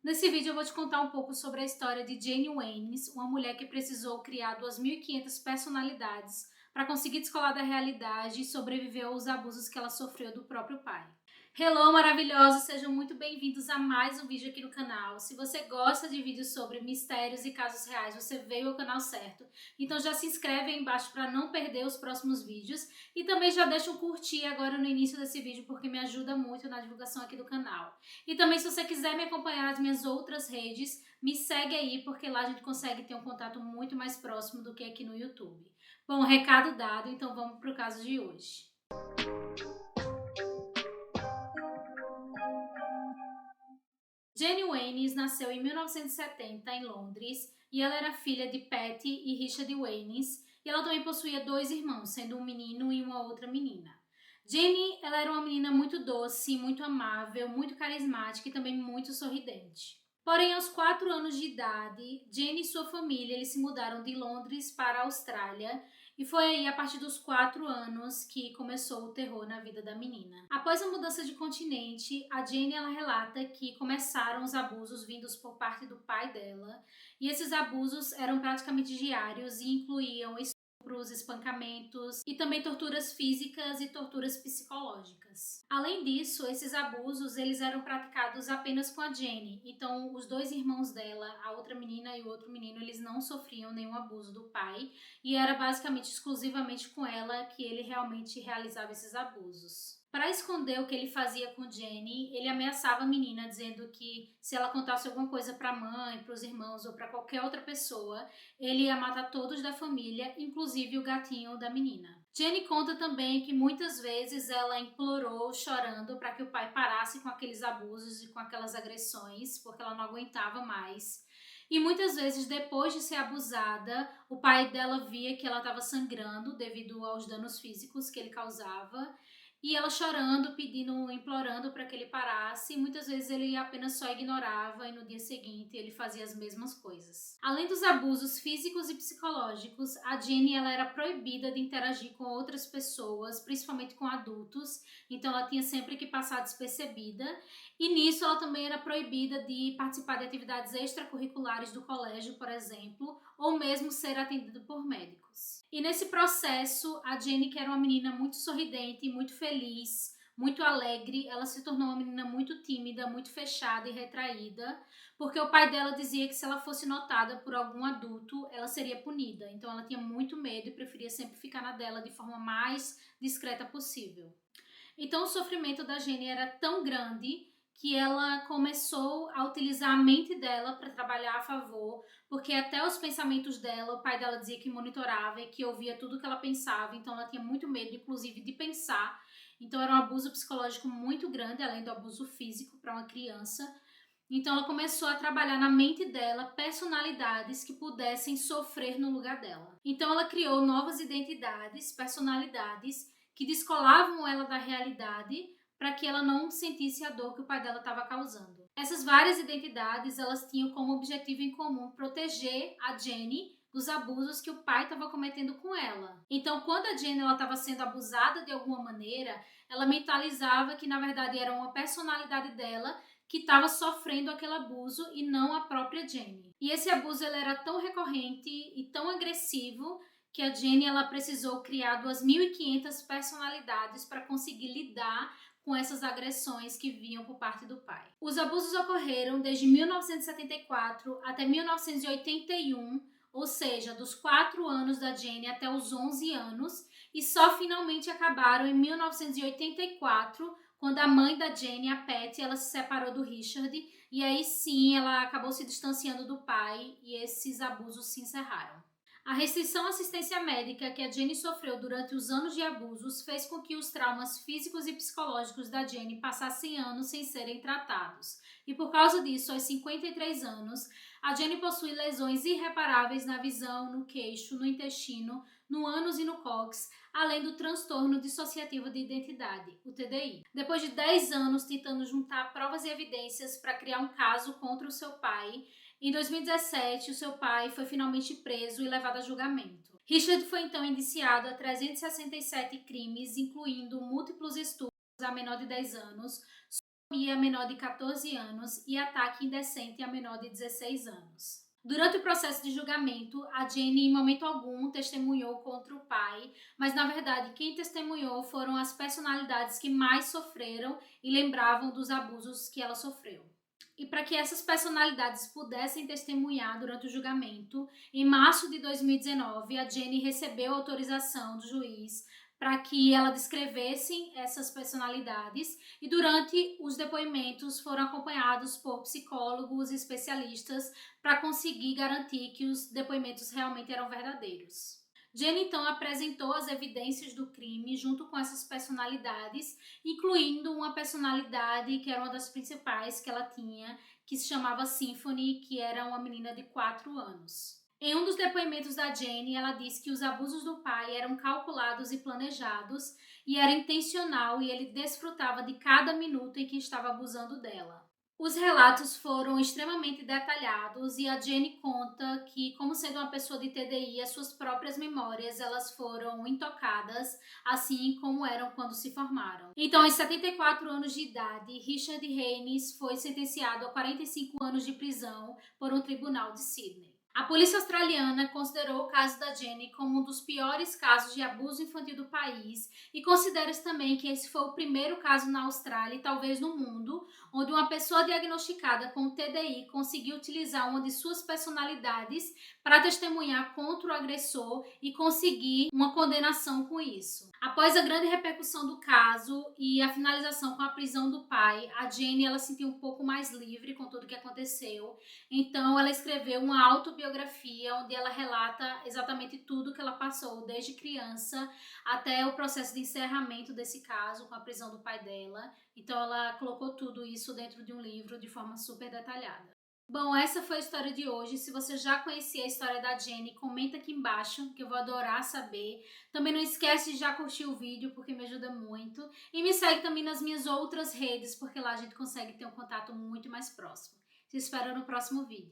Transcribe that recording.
Nesse vídeo eu vou te contar um pouco sobre a história de Jane Waynes, uma mulher que precisou criar 2.500 personalidades para conseguir descolar da realidade e sobreviver aos abusos que ela sofreu do próprio pai. Hello, maravilhosos! Sejam muito bem-vindos a mais um vídeo aqui no canal. Se você gosta de vídeos sobre mistérios e casos reais, você veio ao canal certo. Então já se inscreve aí embaixo para não perder os próximos vídeos. E também já deixa um curtir agora no início desse vídeo, porque me ajuda muito na divulgação aqui do canal. E também, se você quiser me acompanhar nas minhas outras redes, me segue aí, porque lá a gente consegue ter um contato muito mais próximo do que aqui no YouTube. Bom, recado dado, então vamos para o caso de hoje. Jane Waynes nasceu em 1970 em Londres e ela era filha de Patty e Richard Waynes, e ela também possuía dois irmãos, sendo um menino e uma outra menina. Jane, ela era uma menina muito doce, muito amável, muito carismática e também muito sorridente. Porém, aos 4 anos de idade, Jane e sua família eles se mudaram de Londres para a Austrália, e foi aí, a partir dos 4 anos, que começou o terror na vida da menina. Após a mudança de continente, a Jane ela relata que começaram os abusos vindos por parte do pai dela, e esses abusos eram praticamente diários e incluíam estupros, espancamentos e também torturas físicas e torturas psicológicas. Além disso, esses abusos eles eram praticados apenas com a Jane, então os dois irmãos dela, a outra menina e o outro menino, eles não sofriam nenhum abuso do pai, e era basicamente exclusivamente com ela que ele realmente realizava esses abusos. Para esconder o que ele fazia com Jenny, ele ameaçava a menina dizendo que se ela contasse alguma coisa para a mãe, para os irmãos ou para qualquer outra pessoa, ele ia matar todos da família, inclusive o gatinho da menina. Jenny conta também que muitas vezes ela implorou, chorando, para que o pai parasse com aqueles abusos e com aquelas agressões, porque ela não aguentava mais. E muitas vezes, depois de ser abusada, o pai dela via que ela estava sangrando devido aos danos físicos que ele causava, e ela chorando, pedindo, implorando para que ele parasse, e muitas vezes ele apenas só ignorava, e no dia seguinte ele fazia as mesmas coisas. Além dos abusos físicos e psicológicos, a Jenny ela era proibida de interagir com outras pessoas, principalmente com adultos, então ela tinha sempre que passar despercebida, e nisso ela também era proibida de participar de atividades extracurriculares do colégio, por exemplo, ou mesmo ser atendida por médicos. E nesse processo, a Jenny, que era uma menina muito sorridente, muito feliz, muito alegre, ela se tornou uma menina muito tímida, muito fechada e retraída, porque o pai dela dizia que se ela fosse notada por algum adulto, ela seria punida. Então ela tinha muito medo e preferia sempre ficar na dela de forma mais discreta possível. Então o sofrimento da Jenny era tão grande que ela começou a utilizar a mente dela para trabalhar a favor, porque até os pensamentos dela, o pai dela dizia que monitorava e que ouvia tudo que ela pensava, então ela tinha muito medo, inclusive, de pensar. Então era um abuso psicológico muito grande, além do abuso físico para uma criança. Então ela começou a trabalhar na mente dela personalidades que pudessem sofrer no lugar dela. Então ela criou novas identidades, personalidades que descolavam ela da realidade, para que ela não sentisse a dor que o pai dela estava causando. Essas várias identidades, elas tinham como objetivo em comum proteger a Jenny dos abusos que o pai estava cometendo com ela. Então, quando a Jenny estava sendo abusada de alguma maneira, ela mentalizava que na verdade era uma personalidade dela que estava sofrendo aquele abuso e não a própria Jenny. E esse abuso ele era tão recorrente e tão agressivo que a Jenny ela precisou criar 2.500 personalidades para conseguir lidar com essas agressões que vinham por parte do pai. Os abusos ocorreram desde 1974 até 1981, ou seja, dos 4 anos da Jenny até os 11 anos, e só finalmente acabaram em 1984, quando a mãe da Jenny, a Patty, ela se separou do Richard, e aí sim ela acabou se distanciando do pai e esses abusos se encerraram. A restrição à assistência médica que a Jenny sofreu durante os anos de abusos fez com que os traumas físicos e psicológicos da Jenny passassem anos sem serem tratados. E por causa disso, aos 53 anos, a Jenny possui lesões irreparáveis na visão, no queixo, no intestino, no ânus e no cóccix, além do transtorno dissociativo de identidade, o TDI. Depois de 10 anos tentando juntar provas e evidências para criar um caso contra o seu pai, em 2017, o seu pai foi finalmente preso e levado a julgamento. Richard foi então indiciado a 367 crimes, incluindo múltiplos estupros a menor de 10 anos, a menor de 14 anos e ataque indecente a menor de 16 anos. Durante o processo de julgamento, a Jenny em momento algum testemunhou contra o pai, mas na verdade quem testemunhou foram as personalidades que mais sofreram e lembravam dos abusos que ela sofreu. E para que essas personalidades pudessem testemunhar durante o julgamento, em março de 2019, a Jenny recebeu autorização do juiz para que ela descrevesse essas personalidades e durante os depoimentos foram acompanhados por psicólogos e especialistas para conseguir garantir que os depoimentos realmente eram verdadeiros. Jenny então apresentou as evidências do crime junto com essas personalidades, incluindo uma personalidade que era uma das principais que ela tinha, que se chamava Symphony, que era uma menina de 4 anos. Em um dos depoimentos da Jenny, ela disse que os abusos do pai eram calculados e planejados e era intencional e ele desfrutava de cada minuto em que estava abusando dela. Os relatos foram extremamente detalhados e a Jenny conta que, como sendo uma pessoa de TDI, as suas próprias memórias elas foram intocadas, assim como eram quando se formaram. Então, aos 74 anos de idade, Richard Haynes foi sentenciado a 45 anos de prisão por um tribunal de Sydney. A polícia australiana considerou o caso da Jenny como um dos piores casos de abuso infantil do país e considera também que esse foi o primeiro caso na Austrália e talvez no mundo onde uma pessoa diagnosticada com TDI conseguiu utilizar uma de suas personalidades para testemunhar contra o agressor e conseguir uma condenação com isso. Após a grande repercussão do caso e a finalização com a prisão do pai, a Jenny ela se sentiu um pouco mais livre com tudo o que aconteceu. Então ela escreveu uma autobiografia onde ela relata exatamente tudo que ela passou desde criança até o processo de encerramento desse caso com a prisão do pai dela. Então ela colocou tudo isso dentro de um livro de forma super detalhada. Bom, essa foi a história de hoje. Se você já conhecia a história da Jenny, comenta aqui embaixo que eu vou adorar saber. Também não esquece de já curtir o vídeo porque me ajuda muito. E me segue também nas minhas outras redes porque lá a gente consegue ter um contato muito mais próximo. Te espero no próximo vídeo.